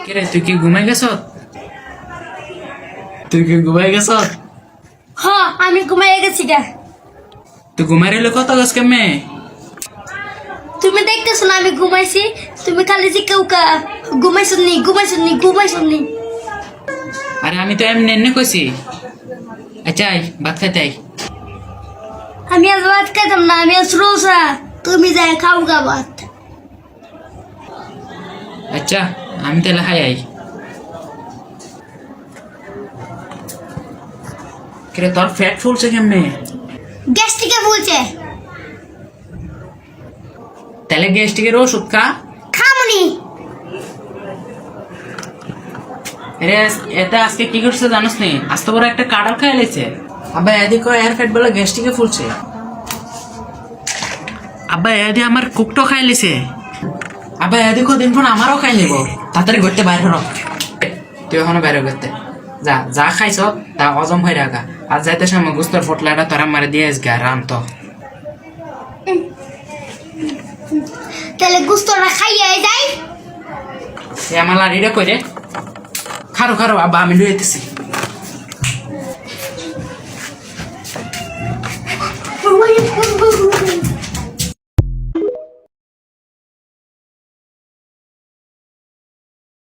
কিরে তুই কি ঘুমাই গেছ? তুই কি ঘুমাই গেছ? হ আমি ঘুমাইয়া গেছি গা। তুই ঘুমাই রইলে কত গাছ কেমনে? তুমি দেখতেছো না আমি ঘুমাইছি, তুমি খালি যে কেউ ঘুমাইছো নি ঘুমাইছো নি ঘুমাইছো নি। আরে আমি তো এমনি এমনি কইছি। আচ্ছা আই ভাত খাইতে আই। আমি আজ ভাত খাইতাম না, আমি আজ রোজা। তুমি যাই খাও গা ভাত। আচ্ছা আমি তাহলে খাই আই। কিরে তোর ফ্যাট ফুলছে কেমনে? গ্যাস্ট্রিকে বলছে। তাহলে গ্যাস্ট্রিকের ওষুধ খা। খামুনি। আরে এটা আজকে কি করছে জানোস নি? আজ তো বড় একটা কাঁঠাল খাই লেছে। আব্বা এদিকে এর ফ্যাট বলে গ্যাস্ট্রিকে ফুলছে। আব্বা এদি আমার কুকটো খাই লেছে। আব্বা এদিকে দিন ফোন আমারও খাই নেব। তাড়াতাড়ি করতে বাইরে হলো। তুই এখনো বাইরে করতে যা, যা খাইছ তা হজম হয়ে রাখা। আর যাইতে সময় গুস্তর ফটলাটা তোরা মারে দিয়ে গা রান্ত। তাহলে গুস্তরা খাইয়া যাই। এ আমার লাড়িটা কই রে? খারো খারো আব্বা আমি লইতেছি।